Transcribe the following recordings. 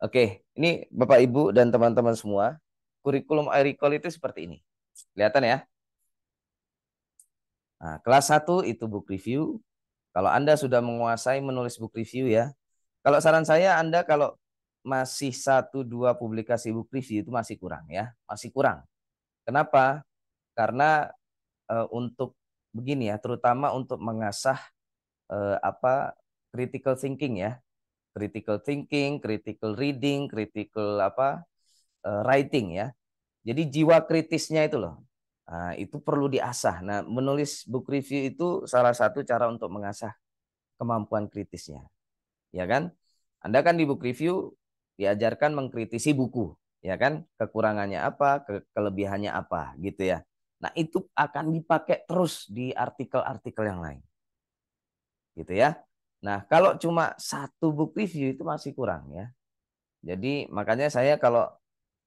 Oke, ini Bapak Ibu dan teman-teman semua, kurikulum iRecall itu seperti ini. Kelihatan ya? Nah, kelas 1 itu book review. Kalau Anda sudah menguasai menulis book review ya. Kalau saran saya Anda kalau masih satu dua publikasi book review itu masih kurang ya, masih kurang. Kenapa? Karena untuk begini ya, terutama untuk mengasah apa critical thinking ya, critical thinking, critical reading, critical writing ya. Jadi jiwa kritisnya itu loh, nah, itu perlu diasah. Nah, menulis book review itu salah satu cara untuk mengasah kemampuan kritisnya, ya kan? Anda kan di book review diajarkan mengkritisi buku, ya kan? Kekurangannya apa, kelebihannya apa, gitu ya. Nah, itu akan dipakai terus di artikel-artikel yang lain, gitu ya. Nah, kalau cuma satu book review itu masih kurang ya. Jadi makanya saya kalau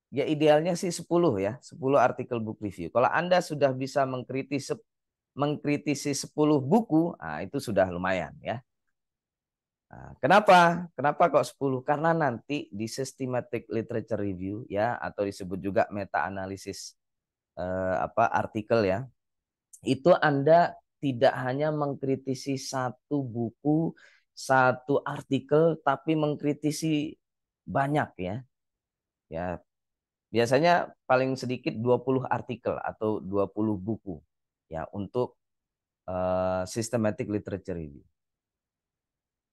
ya idealnya sih 10 ya, 10 artikel book review. Kalau Anda sudah bisa mengkritisi 10 buku, nah itu sudah lumayan ya. Nah, kenapa? Kenapa kok 10? Karena nanti di systematic literature review ya atau disebut juga meta analisis artikel ya. Itu Anda tidak hanya mengkritisi satu buku, satu artikel tapi mengkritisi banyak ya. Ya, biasanya paling sedikit 20 artikel atau 20 buku ya untuk systematic literature review.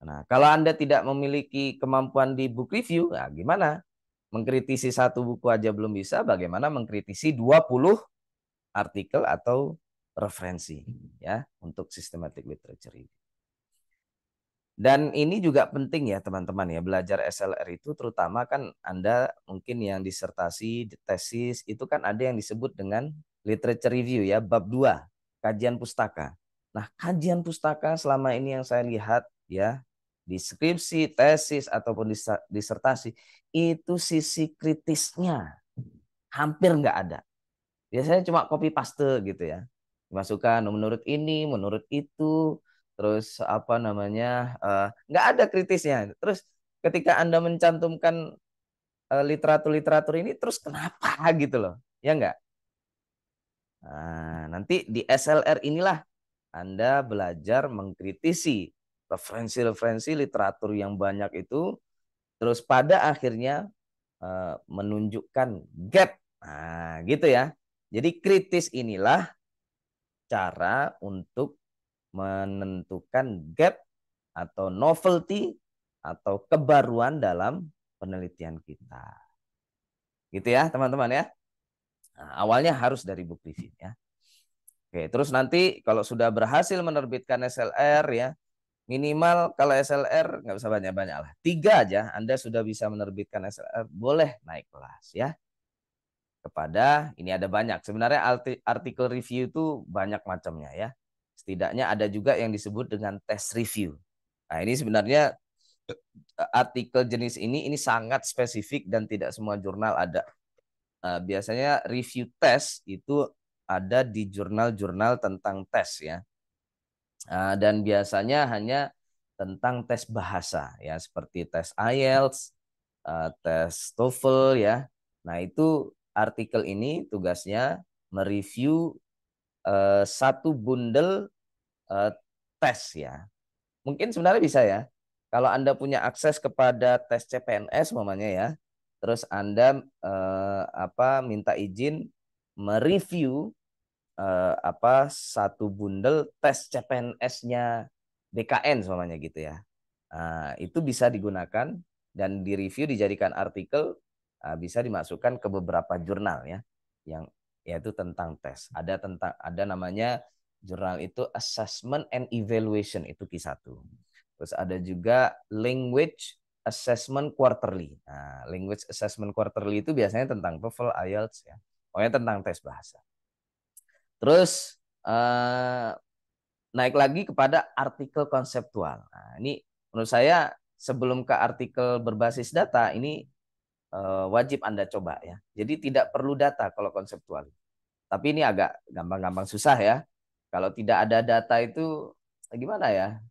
Nah, kalau Anda tidak memiliki kemampuan di book review, ya gimana? Mengkritisi satu buku aja belum bisa, bagaimana mengkritisi 20 artikel atau referensi ya untuk systematic literature review. Dan ini juga penting ya teman-teman ya, belajar SLR itu terutama kan Anda mungkin yang disertasi, tesis itu kan ada yang disebut dengan literature review ya, bab 2, kajian pustaka. Nah, kajian pustaka selama ini yang saya lihat ya, di skripsi, tesis ataupun disertasi itu sisi kritisnya hampir nggak ada. Biasanya cuma copy paste gitu ya. Dimasukkan menurut ini, menurut itu, terus apa namanya, nggak ada kritisnya. Terus ketika Anda mencantumkan literatur-literatur ini, terus kenapa gitu loh, ya nggak? Nah, nanti di SLR inilah Anda belajar mengkritisi referensi-referensi literatur yang banyak itu, terus pada akhirnya menunjukkan gap. Nah, gitu ya. Jadi kritis inilah cara untuk menentukan gap atau novelty atau kebaruan dalam penelitian kita. Gitu ya, teman-teman ya. Nah, awalnya harus dari book review ya. Oke, terus nanti kalau sudah berhasil menerbitkan SLR ya, minimal kalau SLR nggak usah banyak-banyak lah. 3 aja Anda sudah bisa menerbitkan SLR, boleh naik kelas ya. Kepada ini ada banyak. Sebenarnya artikel review itu banyak macamnya ya. Setidaknya ada juga yang disebut dengan test review. Nah, ini sebenarnya artikel jenis ini sangat spesifik dan tidak semua jurnal ada. Biasanya review test itu ada di jurnal-jurnal tentang tes ya. Dan biasanya hanya tentang tes bahasa ya seperti tes IELTS, tes TOEFL ya. Nah, itu artikel ini tugasnya mereview satu bundel eh, tes ya. Mungkin sebenarnya bisa ya. Kalau Anda punya akses kepada tes CPNS umpamanya ya, terus Anda minta izin mereview satu bundel tes CPNS-nya BKN umpamanya gitu ya. Nah, itu bisa digunakan dan direview dijadikan artikel, bisa dimasukkan ke beberapa jurnal ya yang yaitu tentang tes. Ada namanya jurnal itu Assessment and Evaluation itu Q1. Terus ada juga Language Assessment Quarterly. Nah, Language Assessment Quarterly itu biasanya tentang TOEFL, IELTS ya. Pokoknya tentang tes bahasa. Terus naik lagi kepada artikel konseptual. Nah, ini menurut saya sebelum ke artikel berbasis data ini wajib Anda coba ya. Jadi tidak perlu data kalau konseptual. Tapi ini agak gampang-gampang susah ya. Kalau tidak ada data itu gimana ya?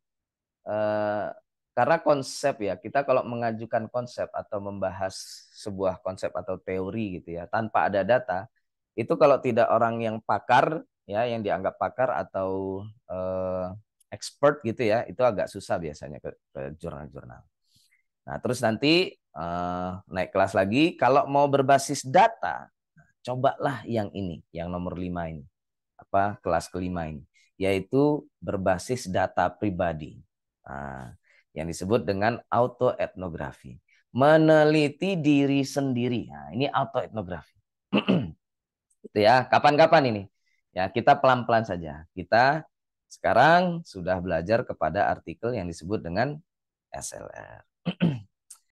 Karena konsep ya, kita kalau mengajukan konsep atau membahas sebuah konsep atau teori gitu ya, tanpa ada data, itu kalau tidak orang yang pakar ya, yang dianggap pakar atau expert gitu ya, itu agak susah biasanya ke jurnal-jurnal. Nah, terus nanti naik kelas lagi, kalau mau berbasis data, cobalah yang ini, yang nomor 5 ini, apa kelas kelima ini, yaitu berbasis data pribadi. Nah, yang disebut dengan autoetnografi. Meneliti diri sendiri. Nah, ini autoetnografi. Itu ya, kapan-kapan ini. Ya, kita pelan-pelan saja. Kita sekarang sudah belajar kepada artikel yang disebut dengan SLR.